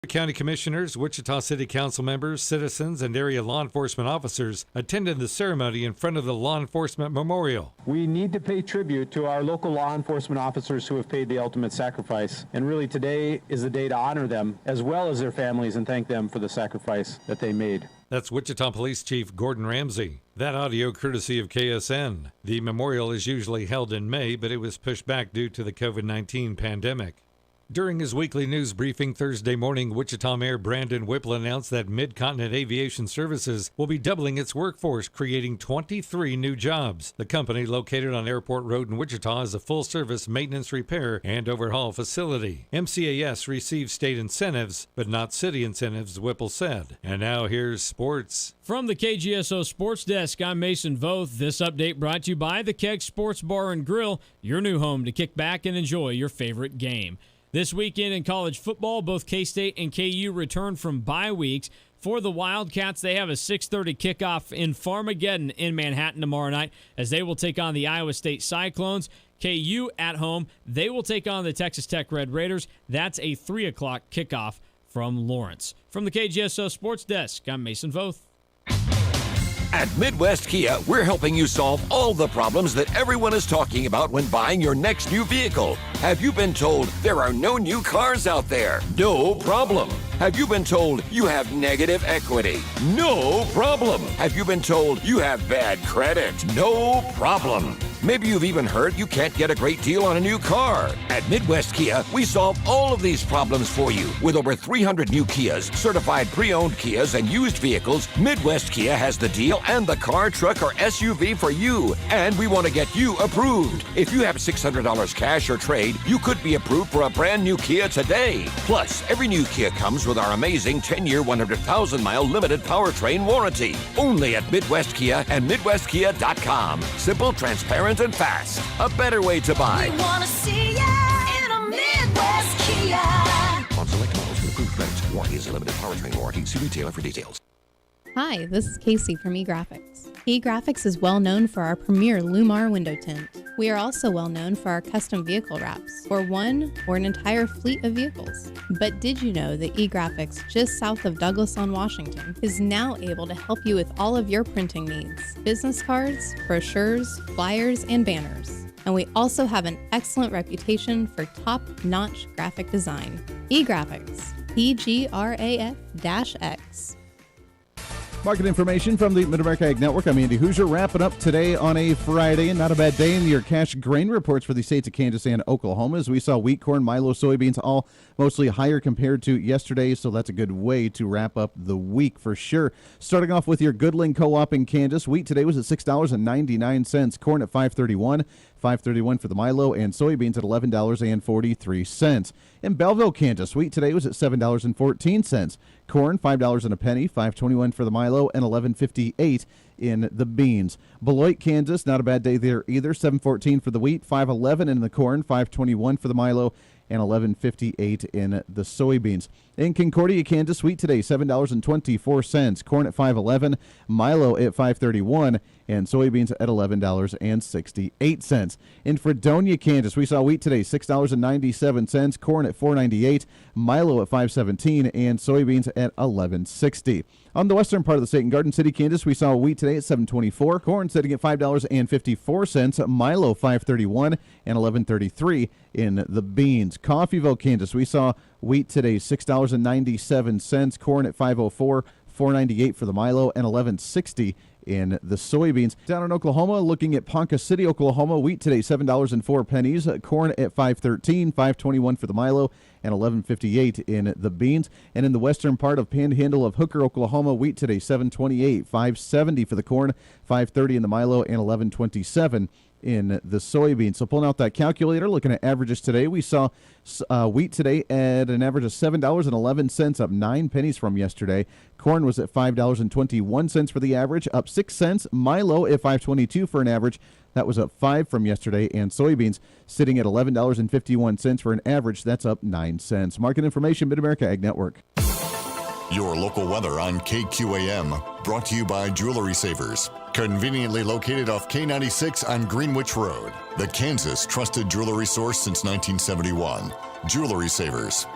County commissioners, Wichita City Council members, citizens, and area law enforcement officers attended the ceremony in front of the Law Enforcement Memorial. We need to pay tribute to our local law enforcement officers who have paid the ultimate sacrifice. And really today is the day to honor them as well as their families and thank them for the sacrifice that they made. That's Wichita Police Chief Gordon Ramsey. That audio courtesy of KSN. The memorial is usually held in May, but it was pushed back due to the COVID-19 pandemic. During his weekly news briefing Thursday morning, Wichita Mayor Brandon Whipple announced that Mid-Continent Aviation Services will be doubling its workforce, creating 23 new jobs. The company, located on Airport Road in Wichita, is a full-service maintenance, repair, and overhaul facility. MCAS receives state incentives, but not city incentives, Whipple said. And now here's sports. From the KGSO Sports Desk, I'm Mason Voth. This update brought to you by the Keg Sports Bar and Grill, your new home to kick back and enjoy your favorite game. This weekend in college football, both K-State and KU return from bye weeks. For the Wildcats, they have a 6:30 kickoff in Farmageddon in Manhattan tomorrow night as they will take on the Iowa State Cyclones. KU at home, they will take on the Texas Tech Red Raiders. That's a 3 o'clock kickoff from Lawrence. From the KGSO Sports Desk, I'm Mason Voth. At Midwest Kia, we're helping you solve all the problems that everyone is talking about when buying your next new vehicle. Have you been told there are no new cars out there? No problem. Have you been told you have negative equity? No problem. Have you been told you have bad credit? No problem. Maybe you've even heard you can't get a great deal on a new car. At Midwest Kia, we solve all of these problems for you. With over 300 new Kias, certified pre-owned Kias, and used vehicles, Midwest Kia has the deal and the car, truck, or SUV for you. And we want to get you approved. If you have $600 cash or trade, you could be approved for a brand new Kia today. Plus, every new Kia comes with our amazing 10-year, 100,000-mile limited powertrain warranty. Only at Midwest Kia and MidwestKia.com. Simple, transparent, and fast. A better way to buy. We want to see ya in a Midwest Kia. On select models with approved credits. Warranty is a limited powertrain warranty. See retailer for details. Hi, this is Casey from eGraphics. eGraphics is well known for our premier Lumar window tint. We are also well known for our custom vehicle wraps for one or an entire fleet of vehicles. But did you know that eGraphics, just south of Douglas on Washington, is now able to help you with all of your printing needs? Business cards, brochures, flyers, and banners. And we also have an excellent reputation for top-notch graphic design. eGraphics, eGraf-X. Market information from the Mid-America Ag Network. I'm Andy Hooser, wrapping up today on a Friday, and not a bad day in your cash grain reports for the states of Kansas and Oklahoma, as we saw wheat, corn, milo, soybeans all mostly higher compared to yesterday, so that's a good way to wrap up the week for sure. Starting off with your Goodling Co-op in Kansas, wheat today was at $6.99, corn at $5.31 for the milo, and soybeans at $11.43. In Belleville, Kansas, wheat today was at $7.14, corn $5 and a penny, $5.21 for the milo, and $11.58 in the beans. Beloit, Kansas, not a bad day there either. $7.14 for the wheat, $5.11 in the corn, $5.21 for the milo, and $11.58 in the soybeans. In Concordia, Kansas, wheat today $7.24, corn at $5.11, milo at $5.31, and soybeans at $11.68. In Fredonia, Kansas, we saw wheat today $6.97, corn at $4.98, milo at $5.17, and soybeans at $11.60. On the western part of the state, in Garden City, Kansas, we saw wheat today at $7.24, corn sitting at $5.54, milo $5.31, and $11.33 in the beans. Coffeyville, Kansas, we saw wheat today $6.97, corn at $5.04, $4.98 for the milo, and $11.60 in the soybeans. Down in Oklahoma, looking at Ponca City, Oklahoma, wheat today $7.04, corn at $5.13, $5.21 for the milo, and $11.58 in the beans. And in the western part of Panhandle of Hooker, Oklahoma, wheat today $7.28, $5.70 for the corn, $5.30 in the milo, and $11.27 in the soybeans. So pulling out that calculator, looking at averages today, we saw wheat today at an average of $7.11, up 9 pennies from yesterday. Corn was at $5.21 for the average, up 6 cents. Milo at $5.22 for an average. That was up 5 from yesterday. And soybeans sitting at $11.51 for an average. That's up 9 cents. Market information, Mid-America Ag Network. Your local weather on KQAM, brought to you by Jewelry Savers. Conveniently located off K96 on Greenwich Road, the Kansas trusted jewelry source since 1971. Jewelry Savers.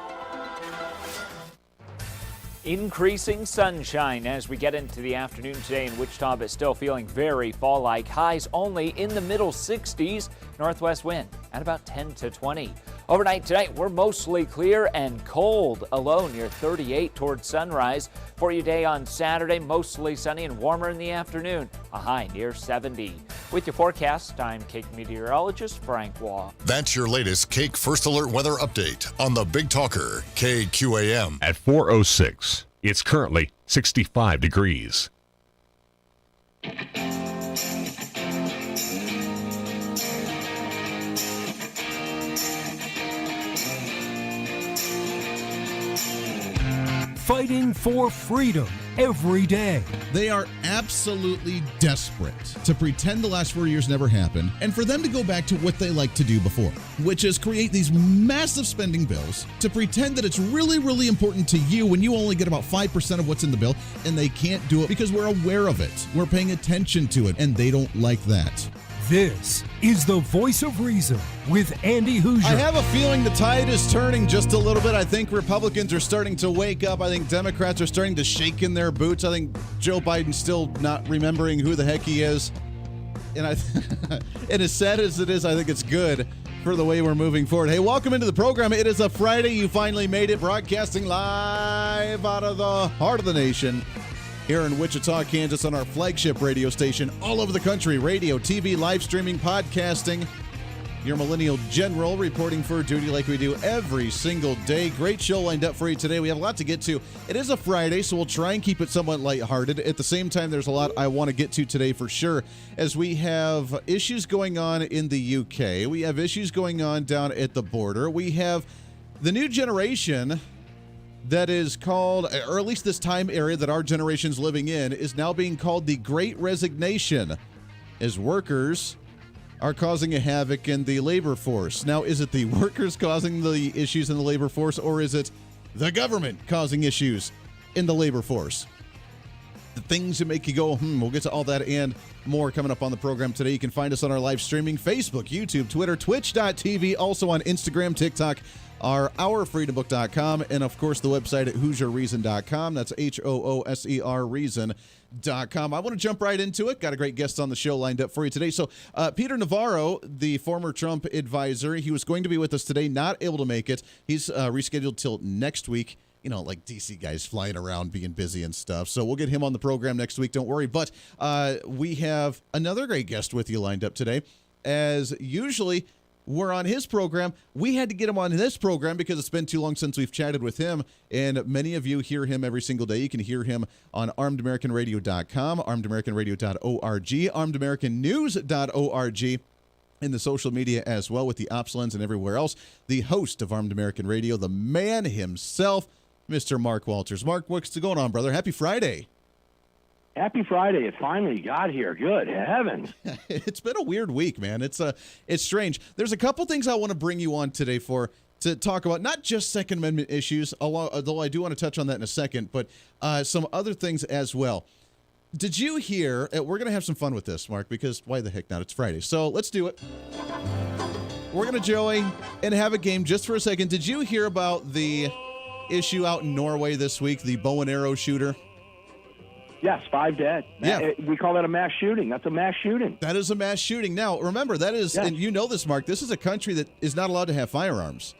Increasing sunshine as we get into the afternoon today in Wichita, but still feeling very fall-like. Highs only in the middle 60s. Northwest wind at about 10 to 20. Overnight tonight, we're mostly clear and cold, a low near 38 towards sunrise. For your day on Saturday, mostly sunny and warmer in the afternoon, a high near 70. With your forecast, I'm Cake meteorologist Frank Waugh. That's your latest Cake First Alert weather update on the Big Talker, KQAM. At 4:06, it's currently 65 degrees. Fighting for freedom every day. They are absolutely desperate to pretend the last 4 years never happened and for them to go back to what they liked to do before, which is create these massive spending bills to pretend that it's really, really important to you when you only get about 5% of what's in the bill, and they can't do it because we're aware of it. We're paying attention to it, and they don't like that. This is the Voice of Reason with Andy Hooser. I have a feeling the tide is turning just a little bit. I think Republicans are starting to wake up. I think Democrats are starting to shake in their boots. I think Joe Biden's still not remembering who the heck he is. And and as sad as it is, I think it's good for the way we're moving forward. Hey, welcome into the program. It is a Friday. You finally made it, broadcasting live out of the heart of the nation. Here in Wichita, Kansas, on our flagship radio station, all over the country, radio, TV, live streaming, podcasting. Your Millennial General reporting for duty like we do every single day. Great show lined up for you today. We have a lot to get to. It is a Friday, so we'll try and keep it somewhat lighthearted. At the same time, there's a lot I want to get to today for sure, as we have issues going on in the UK. We have issues going on down at the border. We have the new generation that is called, or at least this time area that our generation's living in, is now being called the Great Resignation, as workers are causing a havoc in the labor force. Now, is it the workers causing the issues in the labor force, or is it the government causing issues in the labor force? The things that make you go, we'll get to all that and more coming up on the program today. You can find us on our live streaming, Facebook, YouTube, Twitter, Twitch.tv, also on Instagram, TikTok, ourfreedombook.com, and of course the website at HooserReason.com. That's HOOSER Reason.com. I want to jump right into it. Got a great guest on the show lined up for you today. So Peter Navarro, the former Trump advisor, he was going to be with us today, not able to make it. He's rescheduled till next week. You know, like DC guys flying around being busy and stuff. So we'll get him on the program next week. Don't worry. But we have another great guest with you lined up today. As usually, we're on his program. We had to get him on this program because it's been too long since we've chatted with him, and many of you hear him every single day. You can hear him on armedamericanradio.com, armedamericanradio.org, armedamericannews.org, in the social media as well with the Ops Lens and everywhere else. The host of Armed American Radio, the man himself, Mr. Mark Walters. Mark, what's going on, brother? Happy Friday. Happy Friday. It finally got here. Good heavens. It's been a weird week, man. It's strange. There's a couple things I want to bring you on today to talk about, not just Second Amendment issues, although I do want to touch on that in a second, but some other things as well. Did you hear, we're going to have some fun with this, Mark, because why the heck not? It's Friday. So let's do it. We're going to join and have a game just for a second. Did you hear about the issue out in Norway this week, the bow and arrow shooter? Yes, 5 dead. Yeah. We call that a mass shooting. That's a mass shooting. That is a mass shooting. Now, remember, that is, yes. And you know this, Mark, this is a country that is not allowed to have firearms.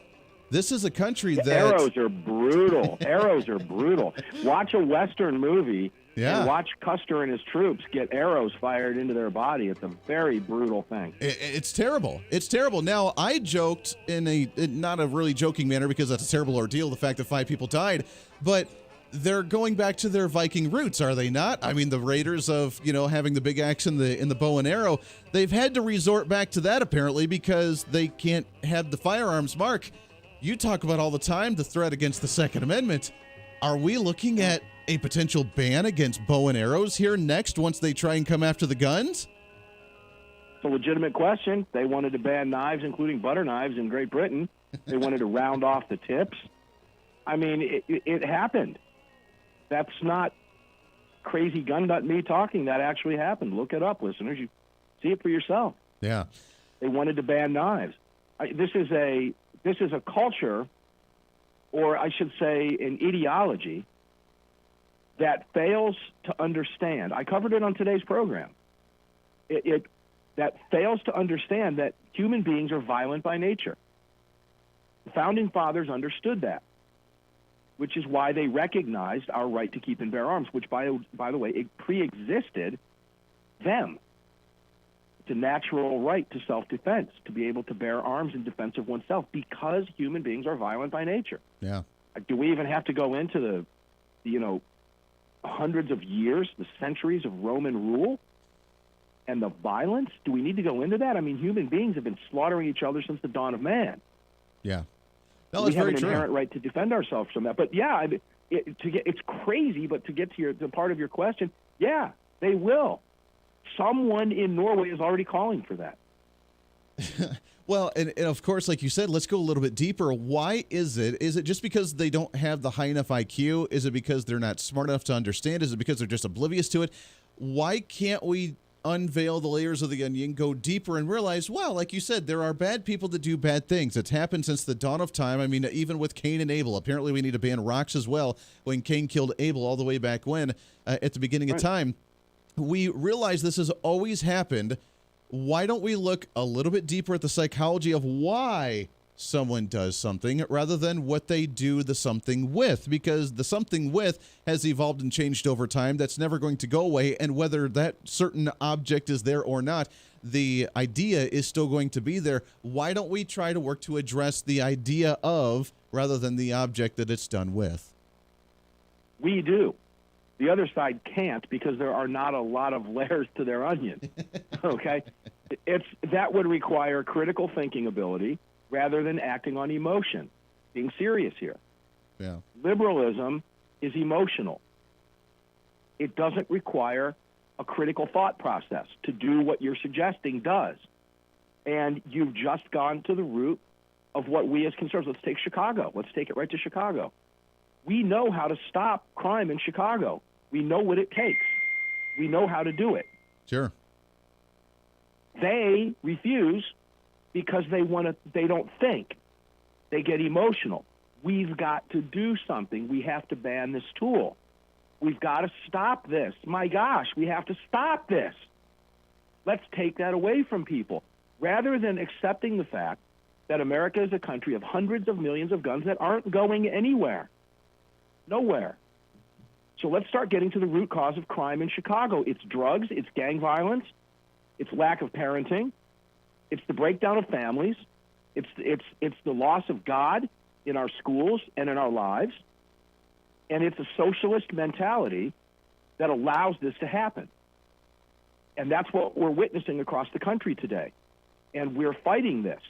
This is a country that... Arrows are brutal. Arrows are brutal. Watch a Western movie and watch Custer and his troops get arrows fired into their body. It's a very brutal thing. It's terrible. It's terrible. Now, I joked in not a really joking manner because that's a terrible ordeal, the fact that 5 people died, but... They're going back to their Viking roots, are they not? I mean, the raiders of, having the big axe in the bow and arrow, they've had to resort back to that apparently because they can't have the firearms. Mark, you talk about all the time the threat against the Second Amendment. Are we looking at a potential ban against bow and arrows here next once they try and come after the guns? It's a legitimate question. They wanted to ban knives, including butter knives, in Great Britain. They wanted to round off the tips. I mean, it happened. That's not crazy gun nut me talking. That actually happened. Look it up, listeners. You see it for yourself. Yeah. They wanted to ban knives. This is a culture, or I should say an ideology, that fails to understand, I covered it on today's program, that fails to understand that human beings are violent by nature. The Founding Fathers understood that, which is why they recognized our right to keep and bear arms, which, by the way, it pre-existed them. It's a natural right to self-defense, to be able to bear arms in defense of oneself, because human beings are violent by nature. Yeah. Do we even have to go into the hundreds of years, the centuries of Roman rule and the violence? Do we need to go into that? I mean, human beings have been slaughtering each other since the dawn of man. Yeah. No, we it's have very an true. inherent right to defend ourselves from that. But yeah, it's crazy. But to get to the part of your question, yeah, they will. Someone in Norway is already calling for that. Well, and of course, like you said, let's go a little bit deeper. Why is it? Is it just because they don't have the high enough IQ? Is it because they're not smart enough to understand? Is it because they're just oblivious to it? Why can't we unveil the layers of the onion, go deeper, and realize, well, like you said, there are bad people that do bad things. It's happened since the dawn of time. I mean, even with Cain and Abel. Apparently, we need to ban rocks as well when Cain killed Abel all the way back when, at the beginning of time. We realize this has always happened. Why don't we look a little bit deeper at the psychology of why someone does something rather than what they do the something with? Because the something with has evolved and changed over time. That's never going to go away. And whether that certain object is there or not, the idea is still going to be there. Why don't we try to work to address the idea of rather than the object that it's done with? We do. The other side can't, because there are not a lot of layers to their onion. Okay? That would require critical thinking ability rather than acting on emotion, being serious here. Yeah. Liberalism is emotional. It doesn't require a critical thought process to do what you're suggesting does. And you've just gone to the root of what we as conservatives, let's take Chicago. Let's take it right to Chicago. We know how to stop crime in Chicago. We know what it takes. We know how to do it. Sure. They refuse because they don't think. They get emotional. We've got to do something. We have to ban this tool. We've got to stop this. My gosh, we have to stop this. Let's take that away from people. Rather than accepting the fact that America is a country of hundreds of millions of guns that aren't going anywhere. Nowhere. So let's start getting to the root cause of crime in Chicago. It's drugs, it's gang violence, it's lack of parenting, it's the breakdown of families, it's the loss of God in our schools and in our lives, and it's a socialist mentality that allows this to happen. And that's what we're witnessing across the country today. And we're fighting this.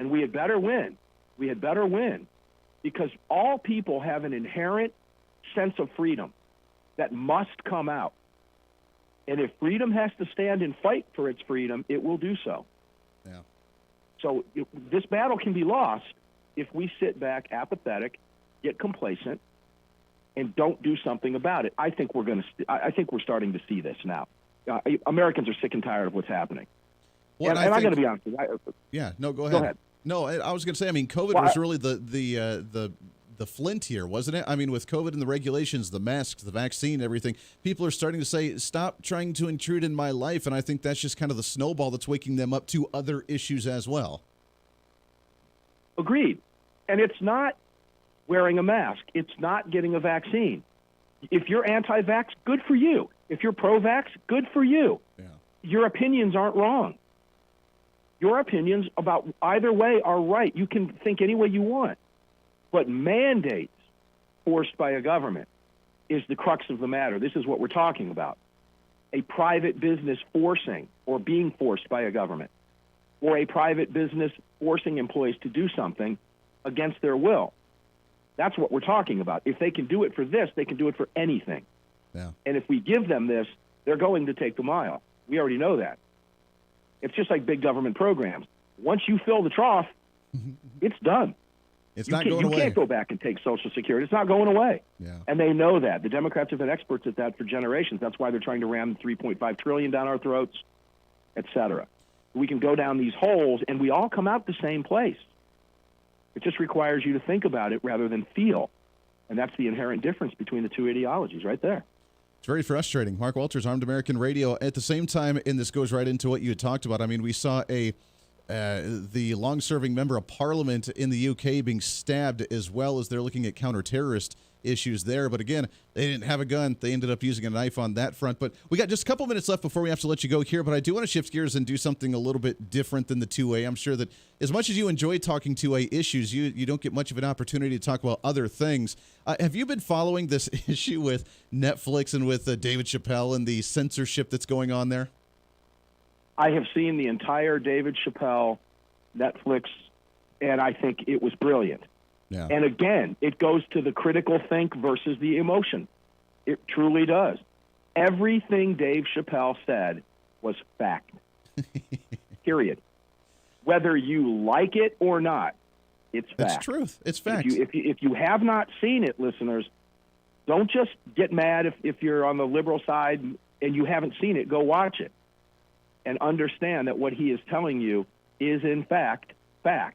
And we had better win. We had better win. Because all people have an inherent sense of freedom that must come out. And if freedom has to stand and fight for its freedom, it will do so. Yeah. So this battle can be lost if we sit back apathetic, get complacent, and don't do something about it. I think we're starting to see this now. Americans are sick and tired of what's happening. Well, and I'm going to be honest with you. Yeah, no, go ahead. Go ahead. No, I was going to say, I mean, COVID was really the flint here, wasn't it? I mean, with COVID and the regulations, the masks, the vaccine, everything, people are starting to say, stop trying to intrude in my life. And I think that's just kind of the snowball that's waking them up to other issues as well. Agreed. And it's not wearing a mask. It's not getting a vaccine. If you're anti-vax, good for you. If you're pro-vax, good for you. Yeah. Your opinions aren't wrong. Your opinions about either way are right. You can think any way you want. But mandates forced by a government is the crux of the matter. This is what we're talking about. A private business forcing or being forced by a government, or a private business forcing employees to do something against their will. That's what we're talking about. If they can do it for this, they can do it for anything. Yeah. And if we give them this, they're going to take the mile. We already know that. It's just like big government programs. Once you fill the trough, it's done. It's not going away. You can't go back and take Social Security. It's not going away. Yeah. And they know that. The Democrats have been experts at that for generations. That's why they're trying to ram $3.5 trillion down our throats, et cetera. We can go down these holes, and we all come out the same place. It just requires you to think about it rather than feel. And that's the inherent difference between the two ideologies right there. It's very frustrating. Mark Walters, Armed American Radio. At the same time, and this goes right into what you had talked about, I mean, we saw the long-serving member of parliament in the UK being stabbed, as well as they're looking at counter-terrorist issues there. But again, they didn't have a gun. They ended up using a knife on that front. But we got just a couple minutes left before we have to let you go here. But I do want to shift gears and do something a little bit different than the 2A. I'm sure that as much as you enjoy talking 2A issues, you don't get much of an opportunity to talk about other things. Have you been following this issue with Netflix and with David Chappelle and the censorship that's going on there? I have seen the entire David Chappelle Netflix, and I think it was brilliant. Yeah. And again, it goes to the critical think versus the emotion. It truly does. Everything Dave Chappelle said was fact. Period. Whether you like it or not, it's fact. It's truth. It's fact. If you have not seen it, listeners, don't just get mad if you're on the liberal side and you haven't seen it. Go watch it and understand that what he is telling you is, in fact, fact.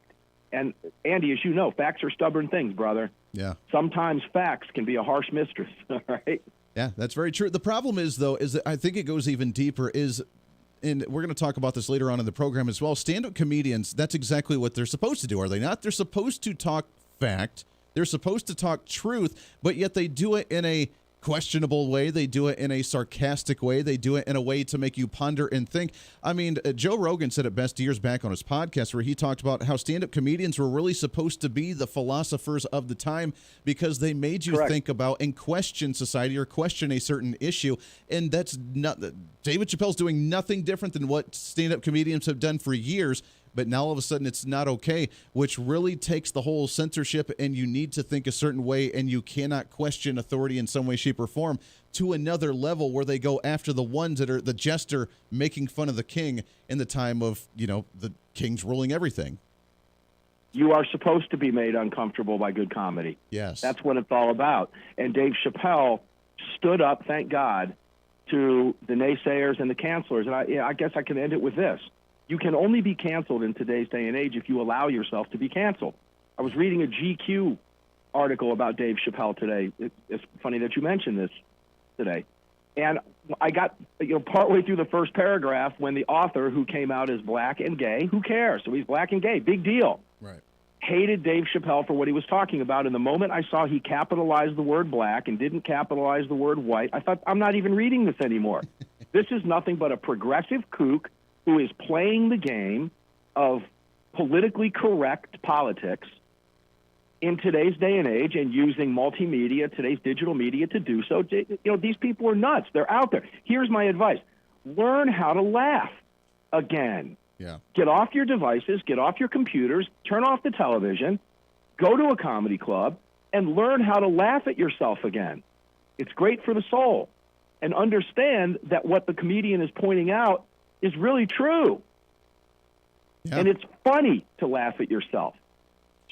And, Andy, as you know, facts are stubborn things, brother. Yeah. Sometimes facts can be a harsh mistress, all right? Yeah, that's very true. The problem is, though, is that I think it goes even deeper and we're going to talk about this later on in the program as well. Stand-up comedians, that's exactly what they're supposed to do, are they not? They're supposed to talk fact. They're supposed to talk truth, but yet they do it in a questionable way. They do it in a sarcastic way. They do it in a way to make you ponder and think. I mean, Joe Rogan said it best years back on his podcast where he talked about how stand-up comedians were really supposed to be the philosophers of the time because they made you think about and question society or question a certain issue. And that's not David Chappelle's doing nothing different than what stand-up comedians have done for years. But now all of a sudden it's not okay, which really takes the whole censorship and you need to think a certain way and you cannot question authority in some way, shape, or form to another level where they go after the ones that are the jester making fun of the king in the time of, the king's ruling everything. You are supposed to be made uncomfortable by good comedy. Yes. That's what it's all about. And Dave Chappelle stood up, thank God, to the naysayers and the cancelers. And I guess I can end it with this. You can only be canceled in today's day and age if you allow yourself to be canceled. I was reading a GQ article about Dave Chappelle today. It's funny that you mentioned this today. And I got partway through the first paragraph when the author, who came out as black and gay, who cares? So he's black and gay, big deal. Right. Hated Dave Chappelle for what he was talking about. And the moment I saw he capitalized the word black and didn't capitalize the word white, I thought, I'm not even reading this anymore. This is nothing but a progressive kook who is playing the game of politically correct politics in today's day and age and using multimedia, today's digital media, to do so. These people are nuts. They're out there. Here's my advice. Learn how to laugh again. Yeah. Get off your devices, get off your computers, turn off the television, go to a comedy club, and learn how to laugh at yourself again. It's great for the soul. And understand that what the comedian is pointing out is really true. Yeah. And it's funny to laugh at yourself.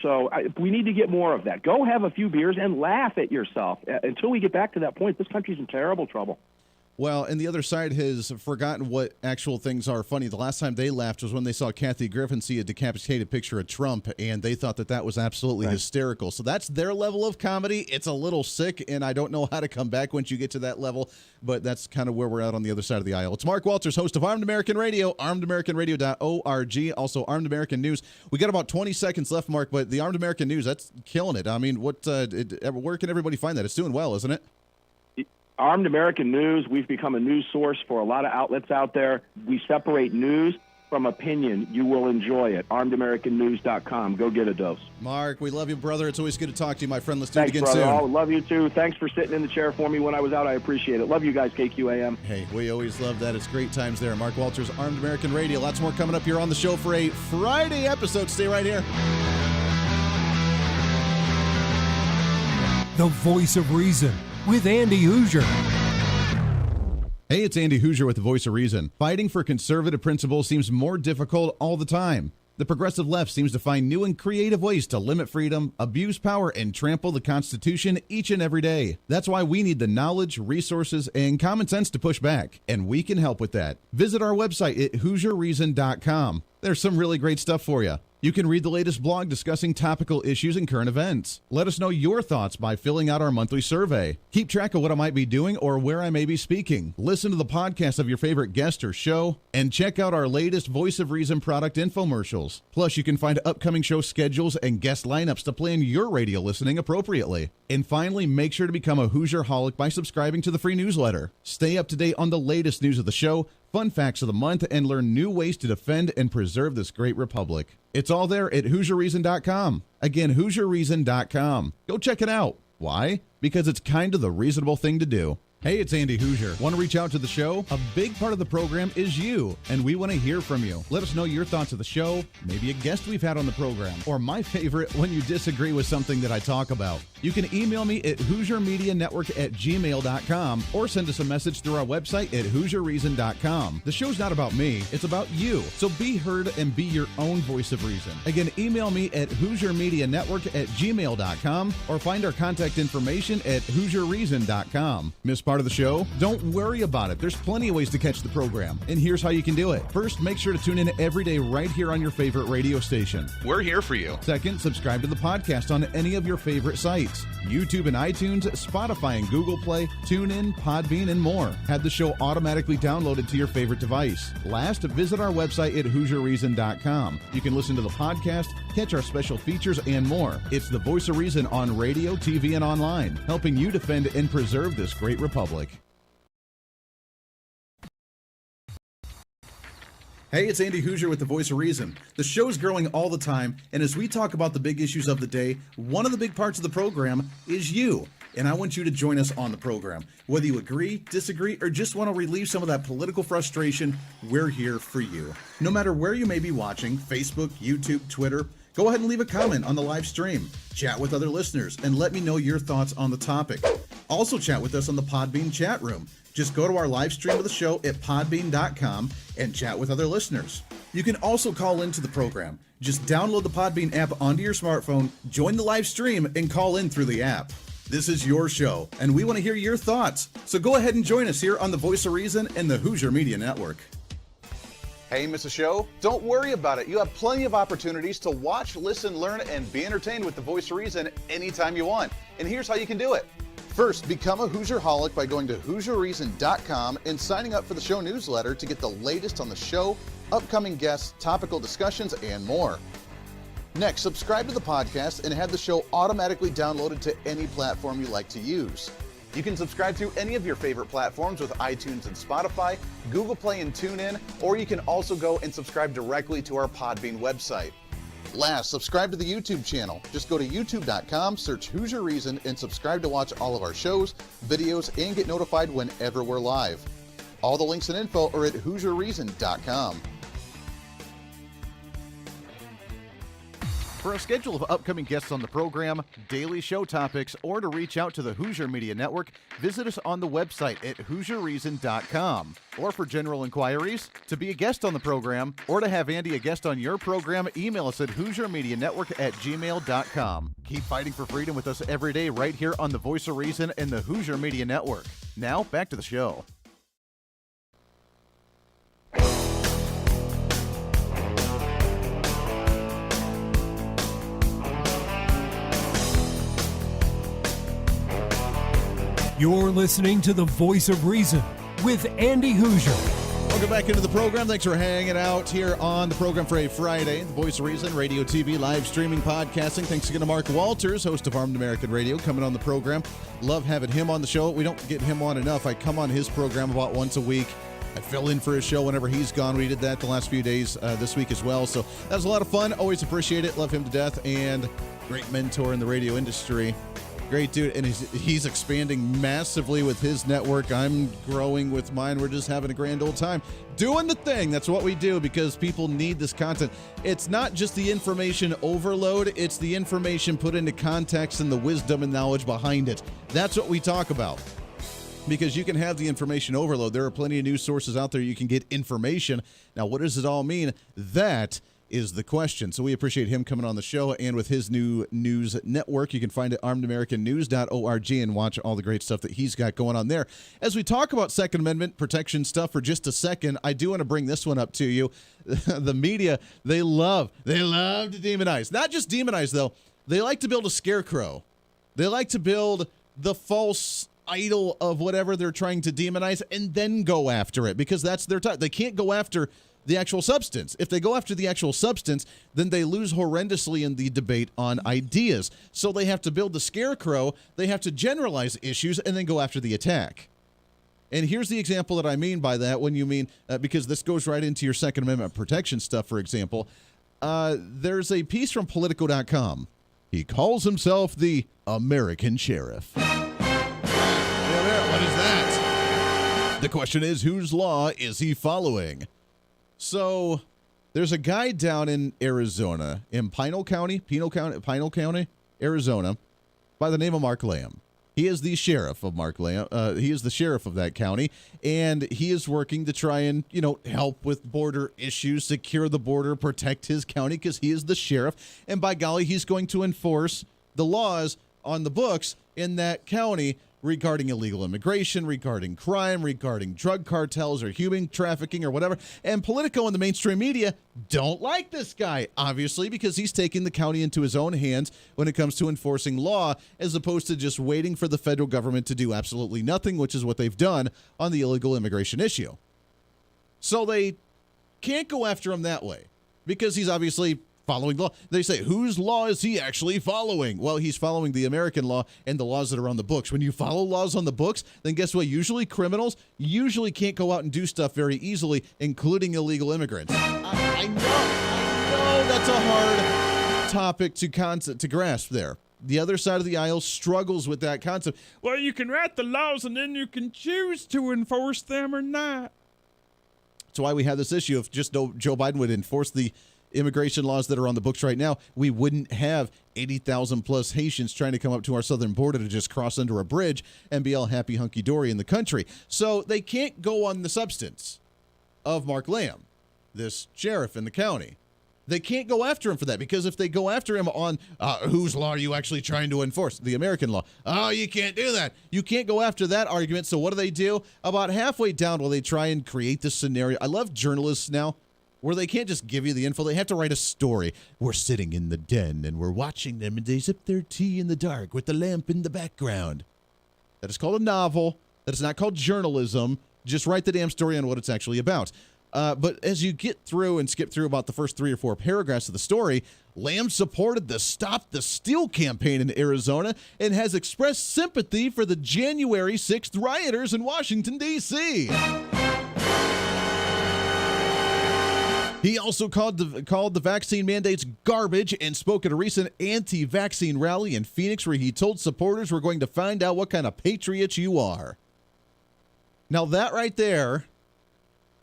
So we need to get more of that. Go have a few beers and laugh at yourself. Until we get back to that point, this country's in terrible trouble. Well, and the other side has forgotten what actual things are funny. The last time they laughed was when they saw Kathy Griffin see a decapitated picture of Trump, and they thought that was absolutely hysterical. So that's their level of comedy. It's a little sick, and I don't know how to come back once you get to that level, but that's kind of where we're at on the other side of the aisle. It's Mark Walters, host of Armed American Radio, armedamericanradio.org, also Armed American News. We got about 20 seconds left, Mark, but the Armed American News, that's killing it. I mean, where can everybody find that? It's doing well, isn't it? Armed American News, we've become a news source for a lot of outlets out there. We separate news from opinion. You will enjoy it. ArmedAmericanNews.com. Go get a dose. Mark, we love you, brother. It's always good to talk to you, my friend. Let's do Thanks, it again brother. soon. I love you, too. Thanks for sitting in the chair for me when I was out. I appreciate it. Love you guys, KQAM. Hey, we always love that. It's great times there. Mark Walters, Armed American Radio. Lots more coming up here on the show for a Friday episode. Stay right here. The Voice of Reason with Andy Hooser. Hey, it's Andy Hooser with the Voice of Reason. Fighting for conservative principles seems more difficult all the time. The progressive left seems to find new and creative ways to limit freedom, abuse power, and trample the Constitution each and every day. That's why we need the knowledge, resources, and common sense to push back, and we can help with that. Visit our website at HooserReason.com. There's some really great stuff for you. You can read the latest blog discussing topical issues and current events. Let us know your thoughts by filling out our monthly survey. Keep track of what I might be doing or where I may be speaking. Listen to the podcast of your favorite guest or show, and check out our latest Voice of Reason product infomercials. Plus, you can find upcoming show schedules and guest lineups to plan your radio listening appropriately. And finally, make sure to become a Hoosier-holic by subscribing to the free newsletter. Stay up to date on the latest news of the show, fun facts of the month, and learn new ways to defend and preserve this great republic. It's all there at HoosierReason.com. Again, HoosierReason.com. Go check it out. Why? Because it's kind of the reasonable thing to do. Hey, it's Andy Hoosier. Want to reach out to the show? A big part of the program is you, and we want to hear from you. Let us know your thoughts of the show, maybe a guest we've had on the program, or my favorite, when you disagree with something that I talk about. You can email me at HoosierMediaNetwork@gmail.com or send us a message through our website at HoosierReason.com. The show's not about me, it's about you. So be heard and be your own voice of reason. Again, email me at HoosierMediaNetwork@gmail.com or find our contact information at HoosierReason.com. Miss part of the show? Don't worry about it. There's plenty of ways to catch the program, and here's how you can do it. First, make sure to tune in every day right here on your favorite radio station. We're here for you. Second, subscribe to the podcast on any of your favorite sites: YouTube and iTunes, Spotify and Google Play, TuneIn, Podbean, and more. Have the show automatically downloaded to your favorite device. Last, visit our website at HoosierReason.com. You can listen to the podcast, catch our special features, and more. It's the Voice of Reason on radio, TV, and online, helping you defend and preserve this great republic. Hey, it's Andy Hoosier with the Voice of Reason. The show's growing all the time, and as we talk about the big issues of the day, one of the big parts of the program is you. And I want you to join us on the program. Whether you agree, disagree, or just want to relieve some of that political frustration, we're here for you. No matter where you may be watching, Facebook, YouTube, Twitter, go ahead and leave a comment on the live stream. Chat with other listeners and let me know your thoughts on the topic. Also chat with us on the Podbean chat room. Just go to our live stream of the show at podbean.com and chat with other listeners. You can also call into the program. Just download the Podbean app onto your smartphone, join the live stream, and call in through the app. This is your show, and we want to hear your thoughts. So go ahead and join us here on the Voice of Reason and the Hoosier Media Network. Hey, miss a show? Don't worry about it. You have plenty of opportunities to watch, listen, learn, and be entertained with the Voice of Reason anytime you want. And here's how you can do it. First, become a Hoosier-holic by going to HoosierReason.com and signing up for the show newsletter to get the latest on the show, upcoming guests, topical discussions, and more. Next, subscribe to the podcast and have the show automatically downloaded to any platform you like to use. You can subscribe through any of your favorite platforms with iTunes and Spotify, Google Play and TuneIn, or you can also go and subscribe directly to our Podbean website. Last, subscribe to the YouTube channel. Just go to youtube.com, search Hoosier Reason, and subscribe to watch all of our shows, videos, and get notified whenever we're live. All the links and info are at HoosierReason.com. For a schedule of upcoming guests on the program, daily show topics, or to reach out to the Hoosier Media Network, visit us on the website at HoosierReason.com. Or for general inquiries, to be a guest on the program, or to have Andy a guest on your program, email us at HoosierMediaNetwork@gmail.com. Keep fighting for freedom with us every day right here on the Voice of Reason and the Hoosier Media Network. Now, back to the show. You're listening to the Voice of Reason with Andy Hoosier. Welcome back into the program. Thanks for hanging out here on the program for a Friday. The Voice of Reason, radio, TV, live streaming, podcasting. Thanks again to Mark Walters, host of Armed American Radio, coming on the program. Love having him on the show. We don't get him on enough. I come on his program about once a week. I fill in for his show whenever he's gone. We did that the last few days this week as well. So that was a lot of fun. Always appreciate it. Love him to death. And great mentor in the radio industry. Great dude, and he's expanding massively with his network. I'm growing with mine. We're just having a grand old time doing the thing. That's what we do because people need this content. It's not just the information overload. It's the information put into context and the wisdom and knowledge behind it. That's what we talk about. Because you can have the information overload. There are plenty of news sources out there you can get information. Now, what does it all mean? That is the question. So we appreciate him coming on the show, and with his new news network, you can find it armedamericannews.org and watch all the great stuff that he's got going on there. As we talk about Second Amendment protection stuff for just a second, I do want to bring this one up to you. The media, they love to demonize. Not just demonize, though. They like to build a scarecrow. They like to build the false idol of whatever they're trying to demonize and then go after it, because that's their time. They can't go after the actual substance. If they go after the actual substance, then they lose horrendously in the debate on ideas. So they have to build the scarecrow, they have to generalize issues, and then go after the attack. And here's the example that I mean by that, when you mean, because this goes right into your Second Amendment protection stuff, for example. There's a piece from Politico.com. He calls himself the American Sheriff. What is that? The question is, whose law is he following? So there's a guy down in Arizona, in Pinal County, Arizona, by the name of Mark Lamb. He is the sheriff of he is the sheriff of that county, and he is working to try and, help with border issues, secure the border, protect his county, because he is the sheriff. And by golly, he's going to enforce the laws on the books in that county regarding illegal immigration, regarding crime, regarding drug cartels or human trafficking or whatever. And Politico and the mainstream media don't like this guy, obviously, because he's taking the county into his own hands when it comes to enforcing law, as opposed to just waiting for the federal government to do absolutely nothing, which is what they've done on the illegal immigration issue. So they can't go after him that way, because he's obviously following law. They say, whose law is he actually following? Well, he's following the American law and the laws that are on the books. When you follow laws on the books, then guess what? Usually criminals can't go out and do stuff very easily, including illegal immigrants. I know that's a hard topic to grasp there. The other side of the aisle struggles with that concept. Well, you can write the laws and then you can choose to enforce them or not. That's why we have this issue. If just Joe Biden would enforce the immigration laws that are on the books right now, we wouldn't have 80,000 plus Haitians trying to come up to our southern border to just cross under a bridge and be all happy hunky-dory in the country. So they can't go on the substance of Mark Lamb, this sheriff in the county. They can't go after him for that, because if they go after him on whose law are you actually trying to enforce? The American law. Oh, you can't do that. You can't go after that argument. So what do? About halfway down, while they try and create this scenario, I love journalists now, where they can't just give you the info. They have to write a story. We're sitting in the den and we're watching them, and they sip their tea in the dark with the lamp in the background. That is called a novel. That is not called journalism. Just write the damn story on what it's actually about. But as you get through and skip through about the first 3 or 4 paragraphs of the story, Lamb supported the Stop the Steal campaign in Arizona and has expressed sympathy for the January 6th rioters in Washington, D.C. He also called the vaccine mandates garbage and spoke at a recent anti-vaccine rally in Phoenix, where he told supporters, we're going to find out what kind of patriots you are. Now that right there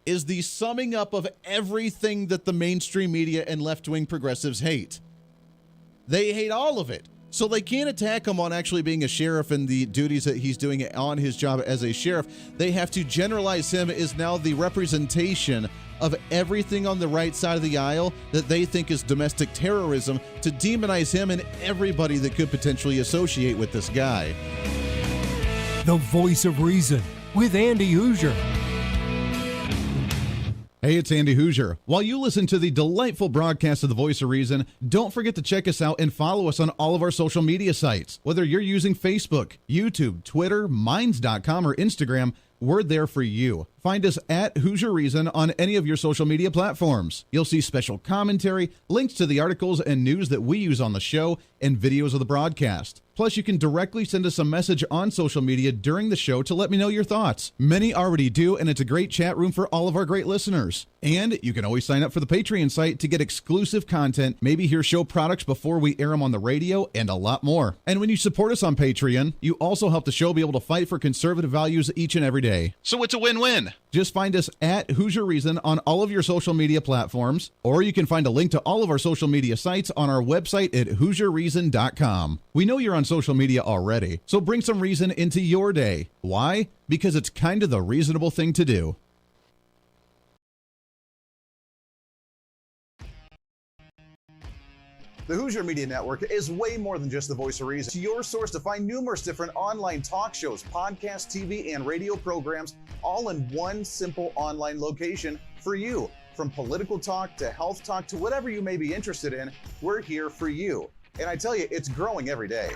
is the summing up of everything that the mainstream media and left-wing progressives hate. They hate all of it. So they can't attack him on actually being a sheriff and the duties that he's doing on his job as a sheriff. They have to generalize him as now the representation of everything on the right side of the aisle that they think is domestic terrorism, to demonize him and everybody that could potentially associate with this guy. The Voice of Reason with Andy Hooser. Hey, it's Andy Hooser. While you listen to the delightful broadcast of The Voice of Reason, don't forget to check us out and follow us on all of our social media sites. Whether you're using Facebook, YouTube, Twitter, Minds.com, or Instagram, we're there for you. Find us at Hooser Reason on any of your social media platforms. You'll see special commentary, links to the articles and news that we use on the show, and videos of the broadcast. Plus, you can directly send us a message on social media during the show to let me know your thoughts. Many already do, and it's a great chat room for all of our great listeners. And you can always sign up for the Patreon site to get exclusive content, maybe hear show products before we air them on the radio, and a lot more. And when you support us on Patreon, you also help the show be able to fight for conservative values each and every day. So it's a win-win. Just find us at Hooser Reason on all of your social media platforms, or you can find a link to all of our social media sites on our website at HooserReason.com. We know you're on social media already, so bring some reason into your day. Why? Because it's kind of the reasonable thing to do. The Hooser Media Network is way more than just the voice of reason. It's your source to find numerous different online talk shows, podcasts, TV, and radio programs, all in one simple online location for you. From political talk to health talk to whatever you may be interested in, we're here for you. And I tell you, it's growing every day.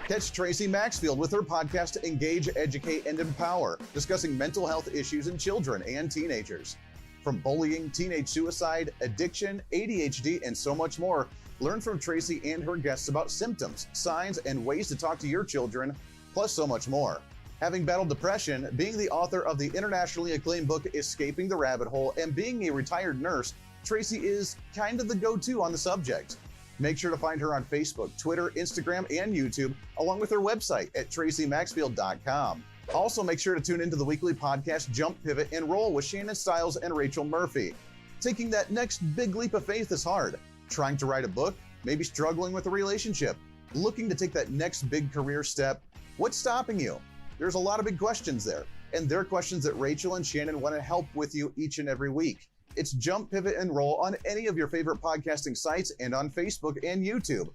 Catch Tracy Maxfield with her podcast Engage, Educate, and Empower, discussing mental health issues in children and teenagers. From bullying, teenage suicide, addiction, ADHD, and so much more, learn from Tracy and her guests about symptoms, signs, and ways to talk to your children, plus so much more. Having battled depression, being the author of the internationally acclaimed book Escaping the Rabbit Hole, and being a retired nurse, Tracy is kind of the go-to on the subject. Make sure to find her on Facebook, Twitter, Instagram, and YouTube, along with her website at tracymaxfield.com. Also, make sure to tune into the weekly podcast Jump, Pivot, and Roll with Shannon Stiles and Rachel Murphy. Taking that next big leap of faith is hard. Trying to write a book, maybe struggling with a relationship, looking to take that next big career step. What's stopping you? There's a lot of big questions there, and they're questions that Rachel and Shannon want to help with you each and every week. It's Jump, Pivot, and Roll on any of your favorite podcasting sites and on Facebook and YouTube.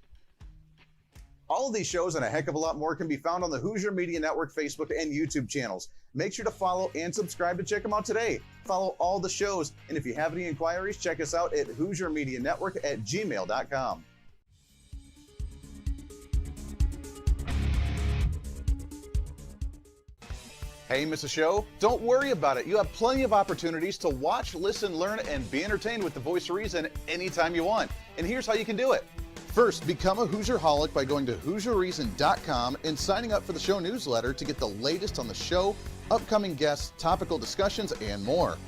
All of these shows and a heck of a lot more can be found on the Hooser Media Network Facebook and YouTube channels. Make sure to follow and subscribe to check them out today. Follow all the shows, and if you have any inquiries, check us out at HooserMediaNetwork@gmail.com. Hey, miss a show? Don't worry about it. You have plenty of opportunities to watch, listen, learn, and be entertained with the voice of reason anytime you want. And here's how you can do it. First, become a Hooserholic by going to HooserReason.com and signing up for the show newsletter to get the latest on the show, upcoming guests, topical discussions, and more.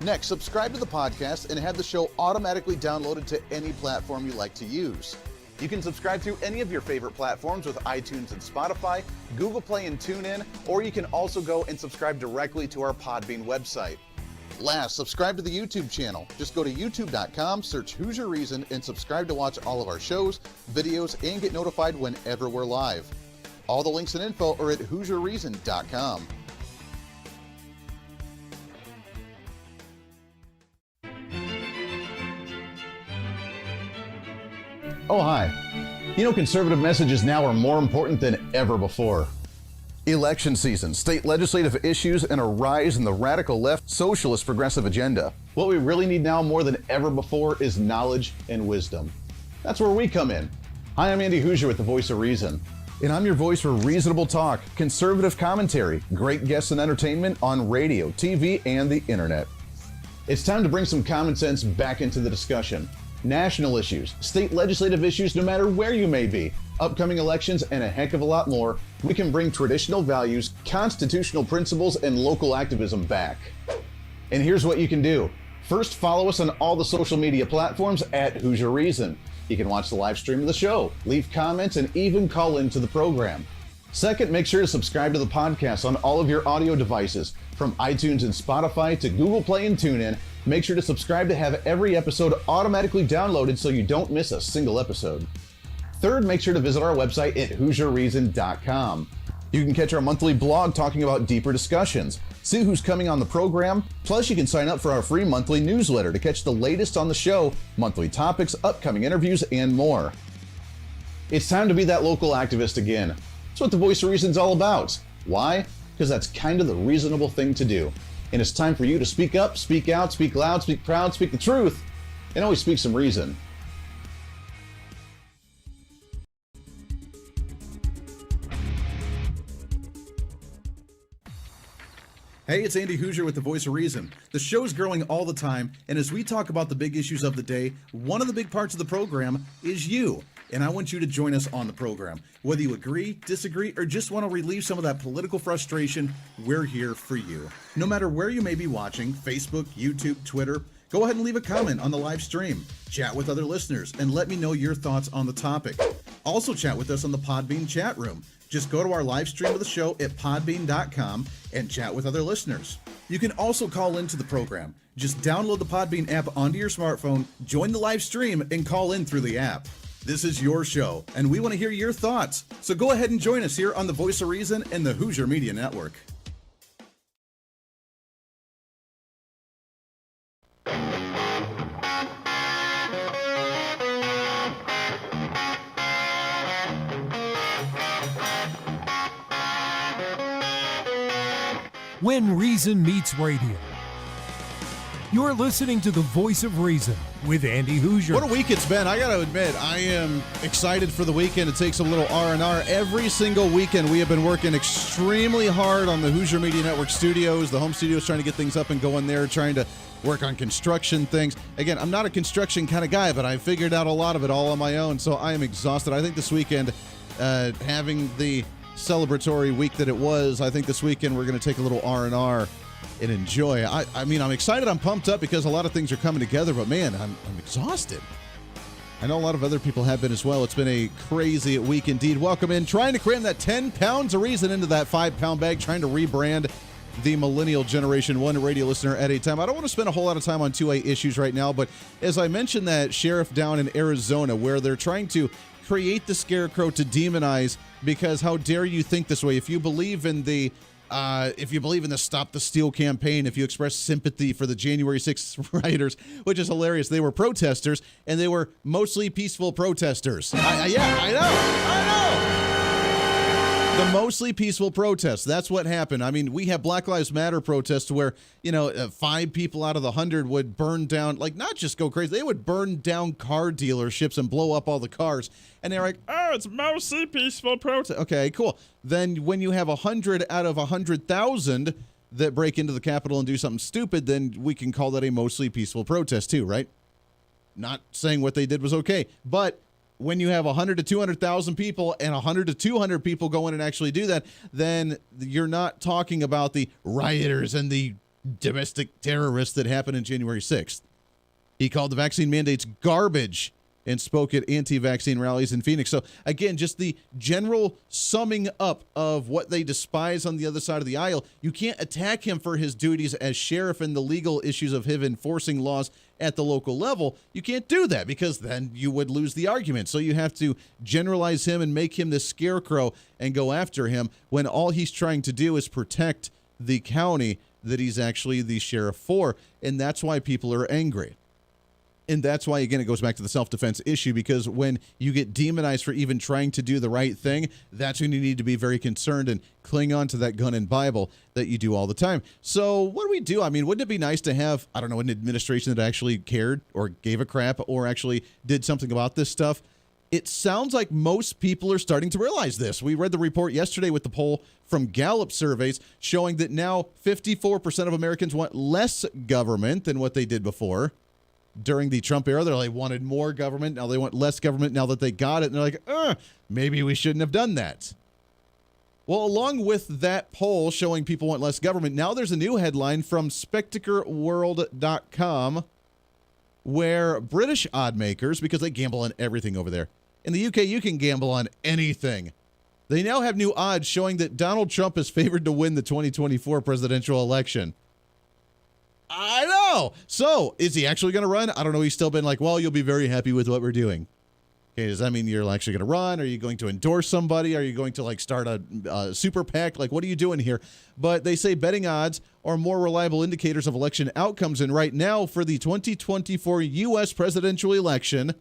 Next, subscribe to the podcast and have the show automatically downloaded to any platform you like to use. You can subscribe through any of your favorite platforms with iTunes and Spotify, Google Play and TuneIn, or you can also go and subscribe directly to our Podbean website. Last, subscribe to the YouTube channel. Just go to youtube.com, search Hooser Reason, and subscribe to watch all of our shows, videos, and get notified whenever we're live. All the links and info are at HooserReason.com. Oh, hi. You know, conservative messages now are more important than ever before. Election season, state legislative issues, and a rise in the radical left socialist progressive agenda. What we really need now more than ever before is knowledge and wisdom. That's where we come in. Hi, I'm Andy Hooser with the Voice of Reason. And I'm your voice for reasonable talk, conservative commentary, great guests and entertainment on radio, TV, and the internet. It's time to bring some common sense back into the discussion. National issues, state legislative issues, no matter where you may be, upcoming elections, and a heck of a lot more, we can bring traditional values, constitutional principles, and local activism back. And here's what you can do. First, follow us on all the social media platforms at Hooser Reason. You can watch the live stream of the show, leave comments, and even call into the program. Second, make sure to subscribe to the podcast on all of your audio devices, from iTunes and Spotify to Google Play and TuneIn. Make sure to subscribe to have every episode automatically downloaded so you don't miss a single episode. Third, make sure to visit our website at HooserReason.com. You can catch our monthly blog talking about deeper discussions, see who's coming on the program, plus you can sign up for our free monthly newsletter to catch the latest on the show, monthly topics, upcoming interviews, and more. It's time to be that local activist again. That's what the Voice of Reason's all about. Why? Because that's kind of the reasonable thing to do. And it's time for you to speak up, speak out, speak loud, speak proud, speak the truth, and always speak some reason. Hey, it's Andy Hooser with the Voice of Reason. The show's growing all the time, and as we talk about the big issues of the day, one of the big parts of the program is you. And I want you to join us on the program. Whether you agree, disagree, or just want to relieve some of that political frustration, we're here for you. No matter where you may be watching, Facebook, YouTube, Twitter, go ahead and leave a comment on the live stream. Chat with other listeners and let me know your thoughts on the topic. Also chat with us on the Podbean chat room. Just go to our live stream of the show at podbean.com and chat with other listeners. You can also call into the program. Just download the Podbean app onto your smartphone, join the live stream, and call in through the app. This is your show, and we want to hear your thoughts. So go ahead and join us here on the Voice of Reason and the Hooser Media Network. when reason meets radio. You're listening to the Voice of Reason with Andy Hooser. What a week it's been. I got to admit, I am excited for the weekend. It takes a little R&R. Every single weekend we have been working extremely hard on the Hooser Media Network studios, the home studios, trying to get things up and going there, trying to work on construction things. Again, I'm not a construction kind of guy, but I figured out a lot of it all on my own, so I am exhausted. I think this weekend, having the celebratory week that it was, I think this weekend we're going to take a little R&R and enjoy. I mean, I'm excited. I'm pumped up because a lot of things are coming together, but man, I'm exhausted. I know a lot of other people have been as well. It's been a crazy week indeed. Welcome in. Trying to cram that 10 pounds of reason into that 5-pound bag, trying to rebrand the millennial generation, one radio listener at a time. I don't want to spend a whole lot of time on 2A issues right now, but as I mentioned, that sheriff down in Arizona where they're trying to create the scarecrow to demonize, because how dare you think this way? If you believe in the Stop the Steal campaign, if you express sympathy for the January 6th rioters, which is hilarious, they were protesters, and they were mostly peaceful protesters. I know. The mostly peaceful protests. That's what happened. I mean, we have Black Lives Matter protests where, 5 people out of the 100 would burn down, like, not just go crazy, they would burn down car dealerships and blow up all the cars. And they're like, oh, it's mostly peaceful protest. Okay, cool. Then when you have 100 out of 100,000 that break into the Capitol and do something stupid, then we can call that a mostly peaceful protest too, right? Not saying what they did was okay, but when you have 100 to 200,000 people and 100 to 200 people go in and actually do that, then you're not talking about the rioters and the domestic terrorists that happened in January 6th. He called the vaccine mandates garbage and spoke at anti-vaccine rallies in Phoenix. So, again, just the general summing up of what they despise on the other side of the aisle. You can't attack him for his duties as sheriff and the legal issues of him enforcing laws at the local level. You can't do that because then you would lose the argument. So you have to generalize him and make him the scarecrow and go after him when all he's trying to do is protect the county that he's actually the sheriff for. And that's why people are angry. And that's why, again, it goes back to the self-defense issue, because when you get demonized for even trying to do the right thing, that's when you need to be very concerned and cling on to that gun and Bible that you do all the time. So what do? I mean, wouldn't it be nice to have, I don't know, an administration that actually cared or gave a crap or actually did something about this stuff? It sounds like most people are starting to realize this. We read the report yesterday with the poll from Gallup surveys showing that now 54% of Americans want less government than what they did before. During the Trump era, they wanted more government. Now they want less government now that they got it. And they're like, maybe we shouldn't have done that. Well, along with that poll showing people want less government, now there's a new headline from SpectatorWorld.com where British odd makers, because they gamble on everything over there. In the UK, you can gamble on anything. They now have new odds showing that Donald Trump is favored to win the 2024 presidential election. I know. So, is he actually going to run? I don't know. He's still been like, well, you'll be very happy with what we're doing. Okay, does that mean you're actually going to run? Are you going to endorse somebody? Are you going to start a super PAC? What are you doing here? But they say betting odds are more reliable indicators of election outcomes. And right now, for the 2024 U.S. presidential election,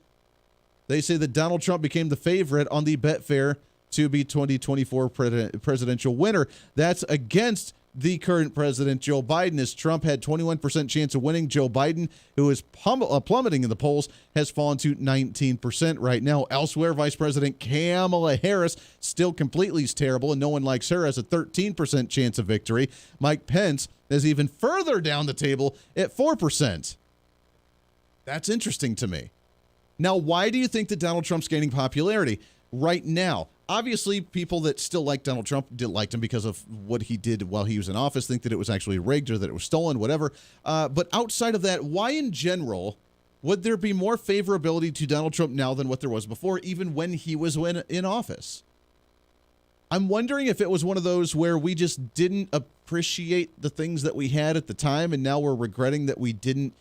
they say that Donald Trump became the favorite on the Betfair to be 2024 presidential winner. That's against the current president, Joe Biden, as Trump had 21% chance of winning. Joe Biden, who is plummeting in the polls, has fallen to 19% right now. Elsewhere, Vice President Kamala Harris, still completely terrible, and no one likes her, has a 13% chance of victory. Mike Pence is even further down the table at 4%. That's interesting to me. Now, why do you think that Donald Trump's gaining popularity right now? Obviously, people that still like Donald Trump liked him because of what he did while he was in office, think that it was actually rigged or that it was stolen, whatever. But outside of that, why in general would there be more favorability to Donald Trump now than what there was before, even when he was in office? I'm wondering if it was one of those where we just didn't appreciate the things that we had at the time, and now we're regretting that we didn't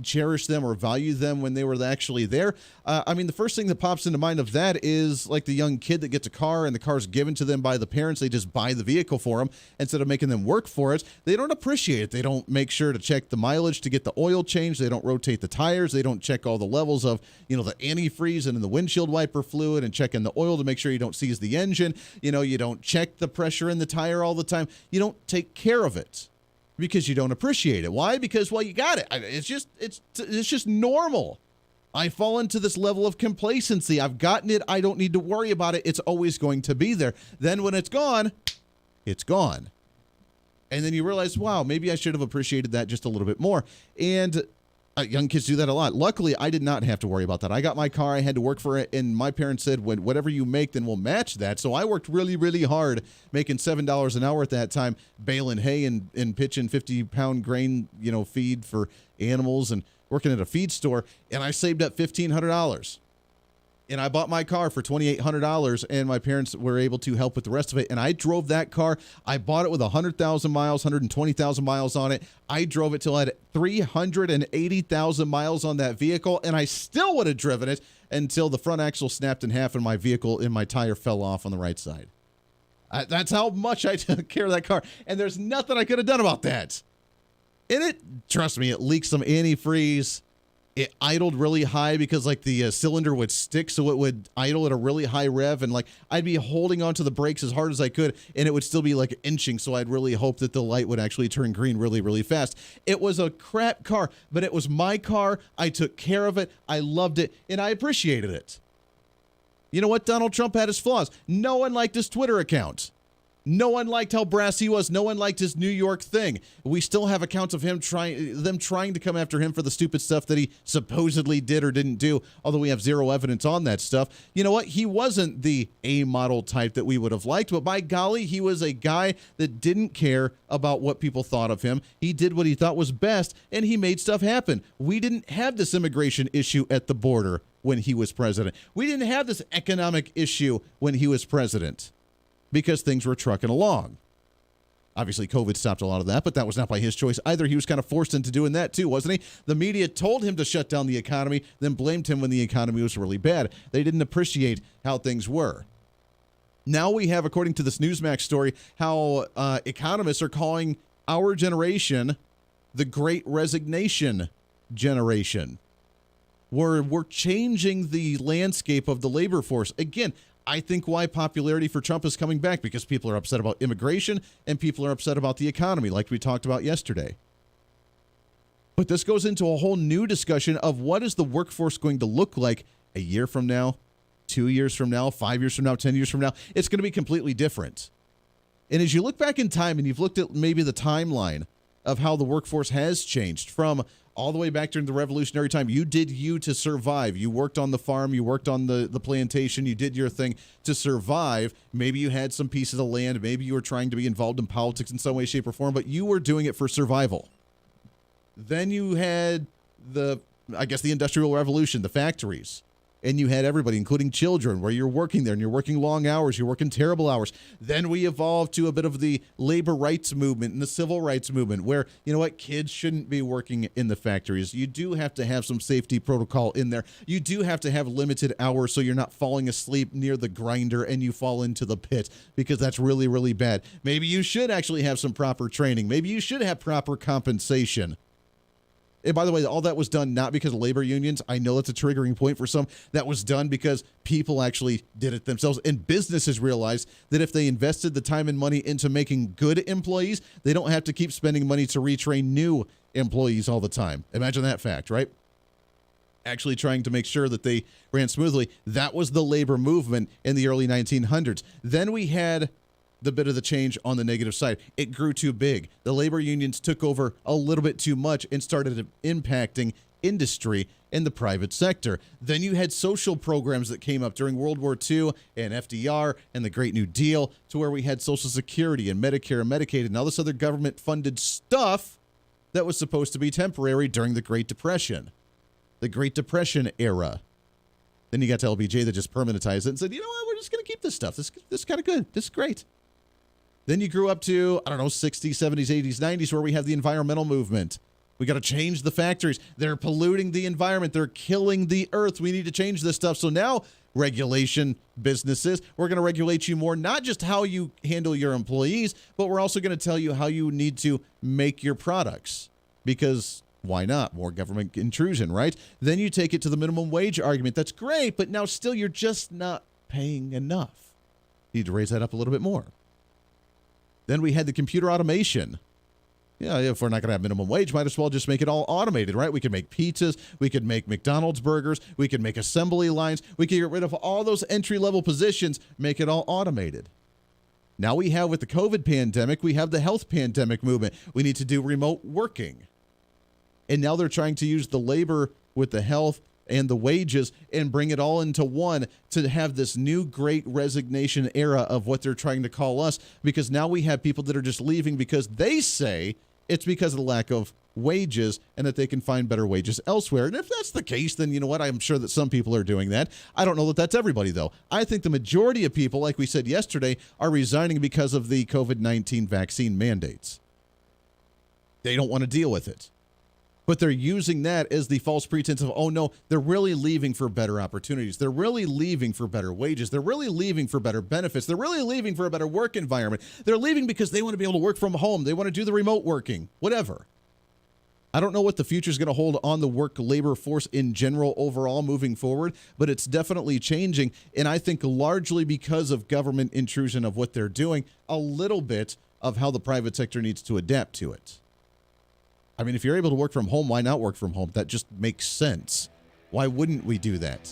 cherish them or value them when they were actually there. I mean, the first thing that pops into mind of that is like the young kid that gets a car and the car's given to them by the parents. They just buy the vehicle for them instead of making them work for it. They don't appreciate it. They don't make sure to check the mileage to get the oil changed. They don't rotate the tires. They don't check all the levels of, the antifreeze and the windshield wiper fluid and checking the oil to make sure you don't seize the engine. You don't check the pressure in the tire all the time. You don't take care of it because you don't appreciate it. Why? Because, well, you got it. It's just normal. I fall into this level of complacency. I've gotten it. I don't need to worry about it. It's always going to be there. Then when it's gone, it's gone. And then you realize, wow, maybe I should have appreciated that just a little bit more. And young kids do that a lot. Luckily, I did not have to worry about that. I got my car. I had to work for it. And my parents said, whatever you make, then we'll match that. So I worked really, really hard, making $7 an hour at that time, baling hay and pitching 50-pound grain, feed for animals and working at a feed store. And I saved up $1,500. And I bought my car for $2,800, and my parents were able to help with the rest of it. And I drove that car. I bought it with 100,000 miles, 120,000 miles on it. I drove it till I had 380,000 miles on that vehicle, and I still would have driven it until the front axle snapped in half and my tire fell off on the right side. That's how much I took care of that car. And there's nothing I could have done about that. And trust me, it leaked some antifreeze. It idled really high because the cylinder would stick, so it would idle at a really high rev, and I'd be holding onto the brakes as hard as I could, and it would still be inching, so I'd really hope that the light would actually turn green really, really fast. It was a crap car, but it was my car. I took care of it. I loved it, and I appreciated it. You know what? Donald Trump had his flaws. No one liked his Twitter account. No one liked how brassy he was. No one liked his New York thing. We still have accounts of them trying to come after him for the stupid stuff that he supposedly did or didn't do, although we have zero evidence on that stuff. You know what? He wasn't the A-model type that we would have liked, but by golly, he was a guy that didn't care about what people thought of him. He did what he thought was best, and he made stuff happen. We didn't have this immigration issue at the border when he was president. We didn't have this economic issue when he was president, because things were trucking along. Obviously, COVID stopped a lot of that, but that was not by his choice either. He was kind of forced into doing that too, wasn't he? The media told him to shut down the economy, then blamed him when the economy was really bad. They didn't appreciate how things were. Now we have, according to this Newsmax story, how economists are calling our generation the Great Resignation generation. We're changing the landscape of the labor force. Again, I think why popularity for Trump is coming back, because people are upset about immigration and people are upset about the economy, like we talked about yesterday. But this goes into a whole new discussion of what is the workforce going to look like a year from now, 2 years from now, 5 years from now, 10 years from now. It's going to be completely different. And as you look back in time and you've looked at maybe the timeline of how the workforce has changed from all the way back during the revolutionary time, you did you to survive. You worked on the farm, you worked on the plantation, you did your thing to survive. Maybe you had some pieces of land, maybe you were trying to be involved in politics in some way, shape, or form, but you were doing it for survival. Then you had the Industrial Revolution, the factories. And you had everybody, including children, where you're working there and you're working long hours, you're working terrible hours. Then we evolved to a bit of the labor rights movement and the civil rights movement where, kids shouldn't be working in the factories. You do have to have some safety protocol in there. You do have to have limited hours so you're not falling asleep near the grinder and you fall into the pit, because that's really, really bad. Maybe you should actually have some proper training. Maybe you should have proper compensation. And by the way, all that was done not because of labor unions. I know that's a triggering point for some. That was done because people actually did it themselves. And businesses realized that if they invested the time and money into making good employees, they don't have to keep spending money to retrain new employees all the time. Imagine that fact, right? Actually trying to make sure that they ran smoothly. That was the labor movement in the early 1900s. Then we had the bit of the change on the negative side. It grew too big. The labor unions took over a little bit too much and started impacting industry in the private sector. Then you had social programs that came up during World War II and FDR and the Great New Deal, to where we had Social Security and Medicare and Medicaid and all this other government-funded stuff that was supposed to be temporary during the Great Depression. The Great Depression era. Then you got to LBJ that just permanentized it and said, you know what, we're just going to keep this stuff. This is kind of good. This is great. Then you grew up to, 60s, 70s, 80s, 90s, where we have the environmental movement We got to change the factories. They're polluting the environment. They're killing the earth. We need to change this stuff. So now regulation businesses, we're going to regulate you more, not just how you handle your employees, but we're also going to tell you how you need to make your products. Because why not? More government intrusion, right? Then you take it to the minimum wage argument. That's great, but now still you're just not paying enough. You need to raise that up a little bit more. Then we had the computer automation. Yeah, if we're not going to have minimum wage, might as well just make it all automated, right? We could make pizzas. We could make McDonald's burgers. We could make assembly lines. We could get rid of all those entry-level positions, make it all automated. Now we have, with the COVID pandemic, we have the health pandemic movement. We need to do remote working. And now they're trying to use the labor with the health and the wages and bring it all into one to have this new great resignation era of what they're trying to call us, because now we have people that are just leaving because they say it's because of the lack of wages and that they can find better wages elsewhere. And if that's the case, then you know what? I'm sure that some people are doing that. I don't know that that's everybody, though. I think the majority of people, like we said yesterday, are resigning because of the COVID-19 vaccine mandates. They don't want to deal with it. But they're using that as the false pretense of, oh, no, they're really leaving for better opportunities. They're really leaving for better wages. They're really leaving for better benefits. They're really leaving for a better work environment. They're leaving because they want to be able to work from home. They want to do the remote working, whatever. I don't know what the future is going to hold on the work labor force in general overall moving forward, but it's definitely changing. And I think largely because of government intrusion of what they're doing, a little bit of how the private sector needs to adapt to it. I mean, if you're able to work from home, why not work from home? That just makes sense. Why wouldn't we do that?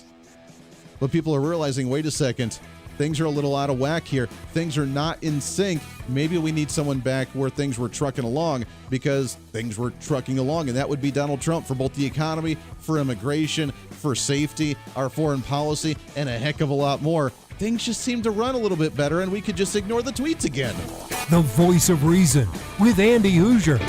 But people are realizing, wait a second, things are a little out of whack here. Things are not in sync. Maybe we need someone back where things were trucking along, because things were trucking along, and that would be Donald Trump for both the economy, for immigration, for safety, our foreign policy, and a heck of a lot more. Things just seem to run a little bit better, and we could just ignore the tweets again. The Voice of Reason with Andy Hooser.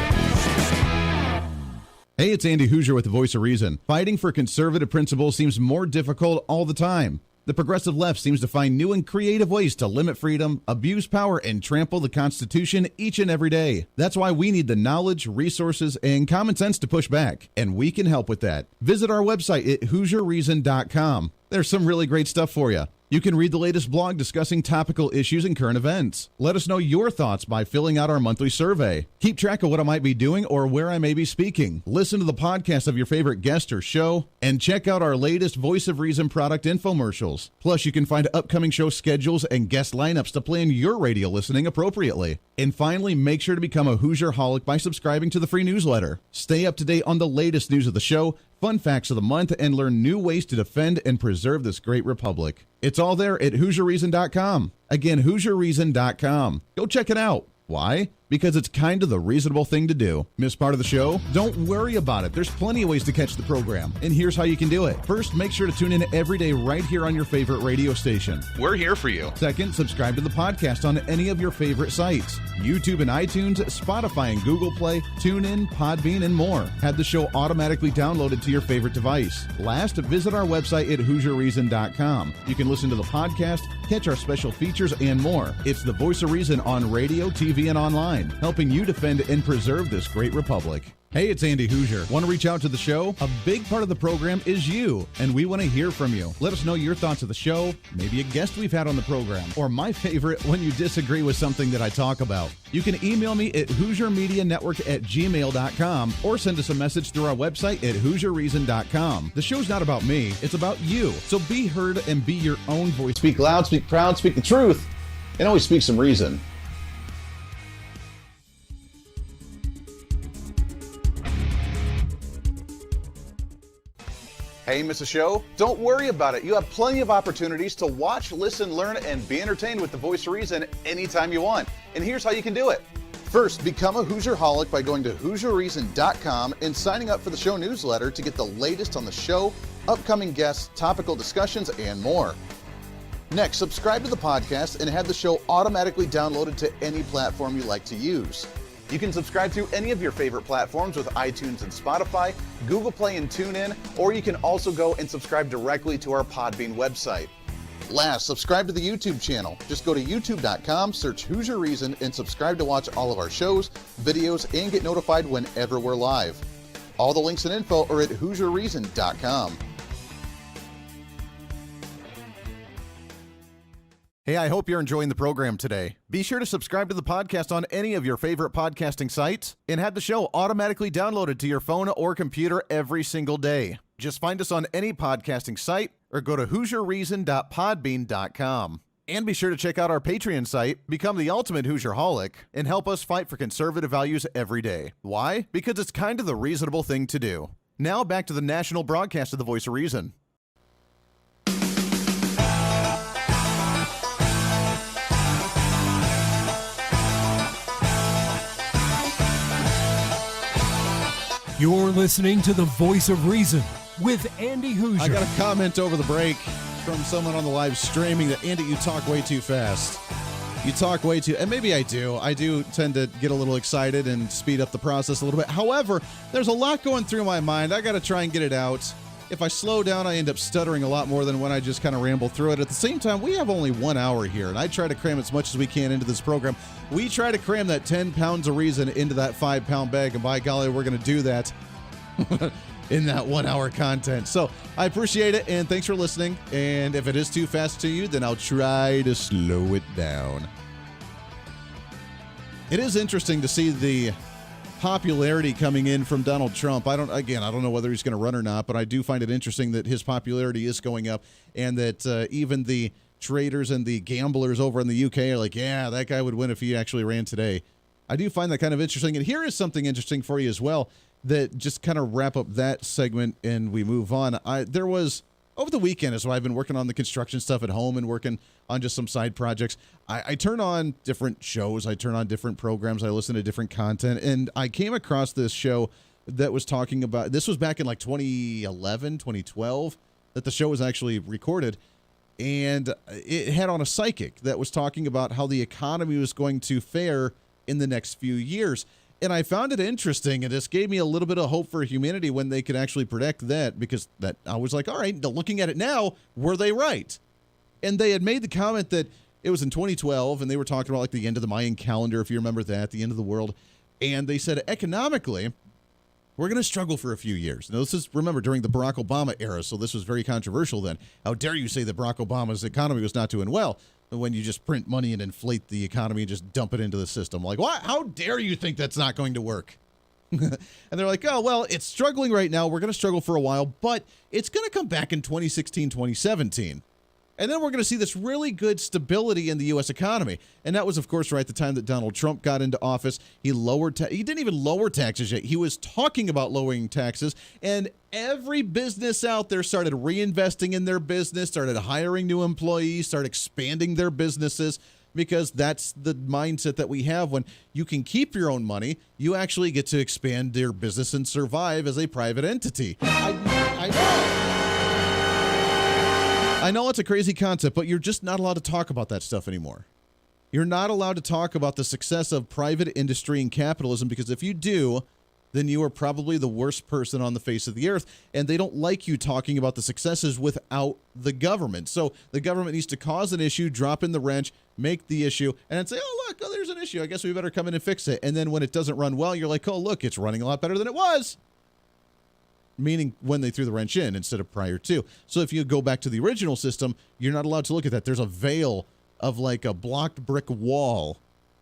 Hey, it's Andy Hooser with the Voice of Reason. Fighting for conservative principles seems more difficult all the time. The progressive left seems to find new and creative ways to limit freedom, abuse power, and trample the Constitution each and every day. That's why we need the knowledge, resources, and common sense to push back, and we can help with that. Visit our website at HooserReason.com. There's some really great stuff for you. You can read the latest blog discussing topical issues and current events. Let us know your thoughts by filling out our monthly survey. Keep track of what I might be doing or where I may be speaking. Listen to the podcast of your favorite guest or show, and check out our latest Voice of Reason product infomercials. Plus, you can find upcoming show schedules and guest lineups to plan your radio listening appropriately. And finally, make sure to become a Hoosier-holic by subscribing to the free newsletter. Stay up to date on the latest news of the show, fun facts of the month, and learn new ways to defend and preserve this great republic. It's all there at HooserReason.com. Again, HooserReason.com. Go check it out. Why? Because it's kind of the reasonable thing to do. Miss part of the show? Don't worry about it. There's plenty of ways to catch the program, and here's how you can do it. First, make sure to tune in every day right here on your favorite radio station. We're here for you. Second, subscribe to the podcast on any of your favorite sites. YouTube and iTunes, Spotify and Google Play, TuneIn, Podbean, and more. Have the show automatically downloaded to your favorite device. Last, visit our website at HooserReason.com. You can listen to the podcast, catch our special features, and more. It's the Voice of Reason on radio, TV, and online, helping you defend and preserve this great republic. Hey, it's Andy Hooser. Want to reach out to the show? A big part of the program is you, and we want to hear from you. Let us know your thoughts of the show, maybe a guest we've had on the program, or my favorite, when you disagree with something that I talk about. You can email me at HooserMediaNetwork@gmail.com or send us a message through our website at HooserReason.com. The show's not about me, it's about you. So be heard and be your own voice. Speak loud, speak proud, speak the truth, and always speak some reason. Hey, miss a show? Don't worry about it. You have plenty of opportunities to watch, listen, learn, and be entertained with the Voice of Reason anytime you want. And here's how you can do it. First, become a Hoosier-holic by going to HooserReason.com and signing up for the show newsletter to get the latest on the show, upcoming guests, topical discussions, and more. Next, subscribe to the podcast and have the show automatically downloaded to any platform you like to use. You can subscribe to any of your favorite platforms with iTunes and Spotify, Google Play and TuneIn, or you can also go and subscribe directly to our Podbean website. Last, subscribe to the YouTube channel. Just go to youtube.com, search Hoosier Reason, and subscribe to watch all of our shows, videos, and get notified whenever we're live. All the links and info are at HooserReason.com. Hey, I hope you're enjoying the program today. Be sure to subscribe to the podcast on any of your favorite podcasting sites and have the show automatically downloaded to your phone or computer every single day. Just find us on any podcasting site or go to HooserReason.podbean.com. And be sure to check out our Patreon site, become the ultimate Hoosierholic, and help us fight for conservative values every day. Why? Because it's kind of the reasonable thing to do. Now back to the national broadcast of the Voice of Reason. You're listening to the Voice of Reason with Andy Hooser. I got a comment over the break from someone on the live streaming that, Andy, you talk way too fast. You talk way too, and maybe I do. I do tend to get a little excited and speed up the process a little bit. However, there's a lot going through my mind. I got to try and get it out. If I slow down, I end up stuttering a lot more than when I just kind of ramble through it. At the same time, we have only 1 hour here, and I try to cram as much as we can into this program. We try to cram that 10 pounds of reason into that 5-pound bag, and by golly, we're going to do that in that 1 hour content. So I appreciate it, and thanks for listening. And if it is too fast to you, then I'll try to slow it down. It is interesting to see the popularity coming in from Donald Trump. I don't know whether he's going to run or not, but I do find it interesting that his popularity is going up, and that even the traders and the gamblers over in the UK are like, yeah, that guy would win if he actually ran today. I do find that kind of interesting. And here is something interesting for you as well, that just kind of wrap up that segment and we move on. There was, over the weekend is when I've been working on the construction stuff at home and working on just some side projects. I turn on different shows. I turn on different programs. I listen to different content. And I came across this show that was talking about, this was back in like 2011, 2012, that the show was actually recorded. And it had on a psychic that was talking about how the economy was going to fare in the next few years. And I found it interesting, and this gave me a little bit of hope for humanity when they could actually predict that, because that I was like, all right, looking at it now, were they right? And they had made the comment that it was in 2012, and they were talking about like the end of the Mayan calendar, if you remember that, the end of the world. And they said economically, we're going to struggle for a few years. Now, this is, remember, during the Barack Obama era, so this was very controversial then. How dare you say that Barack Obama's economy was not doing well when you just print money and inflate the economy and just dump it into the system? Like, what? How dare you think that's not going to work? And they're like, oh, well, it's struggling right now. We're going to struggle for a while, but it's going to come back in 2016, 2017. And then we're going to see this really good stability in the U.S. economy. And that was, of course, right at the time that Donald Trump got into office. He he didn't even lower taxes yet. He was talking about lowering taxes. And every business out there started reinvesting in their business, started hiring new employees, started expanding their businesses, because that's the mindset that we have. When you can keep your own money, you actually get to expand your business and survive as a private entity. I know it's a crazy concept, but you're just not allowed to talk about that stuff anymore. You're not allowed to talk about the success of private industry and capitalism, because if you do, then you are probably the worst person on the face of the earth, and they don't like you talking about the successes without the government. So the government needs to cause an issue, drop in the wrench, make the issue, and then say, oh, look, there's an issue. I guess we better come in and fix it. And then when it doesn't run well, you're like, oh, look, it's running a lot better than it was. Meaning when they threw the wrench in instead of prior to. So if you go back to the original system, you're not allowed to look at that. There's a veil of like a blocked brick wall.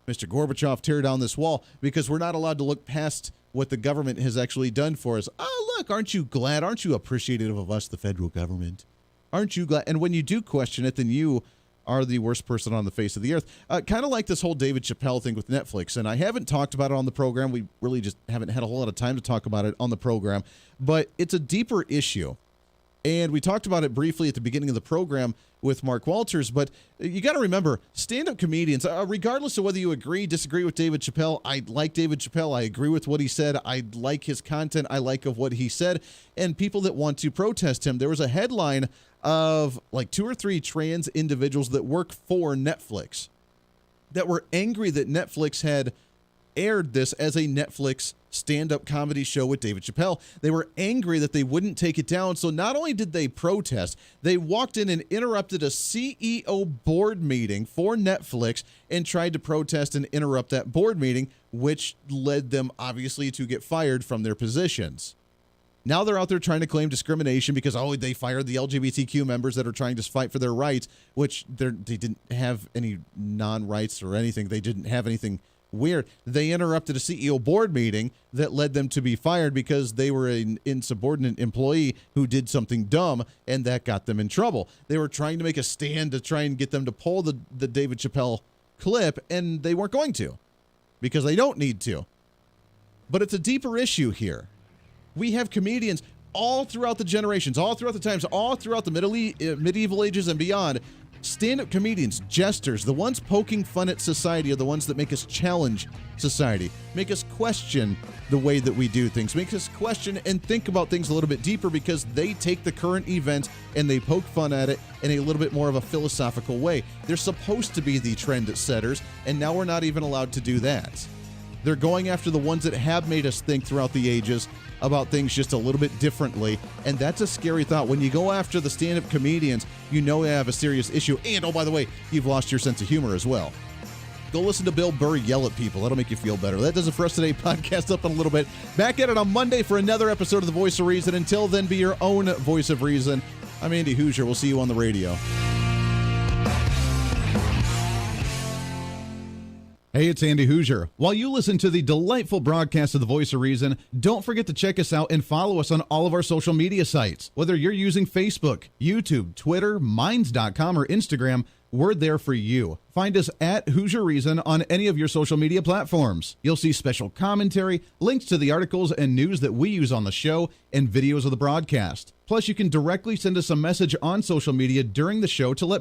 Mr. Gorbachev, tear down this wall, because we're not allowed to look past what the government has actually done for us. Oh, look, aren't you glad? Aren't you appreciative of us, the federal government? Aren't you glad? And when you do question it, then you are the worst person on the face of the earth. Kind of like this whole David Chappelle thing with Netflix. And I haven't talked about it on the program. We really just haven't had a whole lot of time to talk about it on the program. But it's a deeper issue. And we talked about it briefly at the beginning of the program with Mark Walters. But you got to remember, stand-up comedians, regardless of whether you agree, disagree with David Chappelle, I like David Chappelle. I agree with what he said. I like his content. I like of what he said. And people that want to protest him. There was a headline of like 2 or 3 trans individuals that work for Netflix that were angry that Netflix had aired this as a Netflix stand-up comedy show with David Chappelle. They were angry that they wouldn't take it down. So not only did they protest, they walked in and interrupted a CEO board meeting for Netflix and tried to protest and interrupt that board meeting, which led them obviously to get fired from their positions. Now they're out there trying to claim discrimination because, they fired the LGBTQ members that are trying to fight for their rights, which they didn't have any non-rights or anything. They didn't have anything weird. They interrupted a CEO board meeting that led them to be fired because they were an insubordinate employee who did something dumb, and that got them in trouble. They were trying to make a stand to try and get them to pull the David Chappelle clip, and they weren't going to because they don't need to. But it's a deeper issue here. We have comedians all throughout the generations, all throughout the times, all throughout the medieval ages and beyond. Stand-up comedians, jesters, the ones poking fun at society are the ones that make us challenge society, make us question the way that we do things, make us question and think about things a little bit deeper because they take the current event and they poke fun at it in a little bit more of a philosophical way. They're supposed to be the trend setters, and now we're not even allowed to do that. They're going after the ones that have made us think throughout the ages about things just a little bit differently, and that's a scary thought. When you go after the stand-up comedians, you know you have a serious issue, and, oh, by the way, you've lost your sense of humor as well. Go listen to Bill Burr yell at people. That'll make you feel better. That does it for us today. Podcast up in a little bit. Back at it on Monday for another episode of The Voice of Reason. Until then, be your own voice of reason. I'm Andy Hooser. We'll see you on the radio. Hey, it's Andy Hooser. While you listen to the delightful broadcast of The Voice of Reason, don't forget to check us out and follow us on all of our social media sites. Whether you're using Facebook, YouTube, Twitter, Minds.com, or Instagram, we're there for you. Find us at Hooser Reason on any of your social media platforms. You'll see special commentary, links to the articles and news that we use on the show, and videos of the broadcast. Plus, you can directly send us a message on social media during the show to let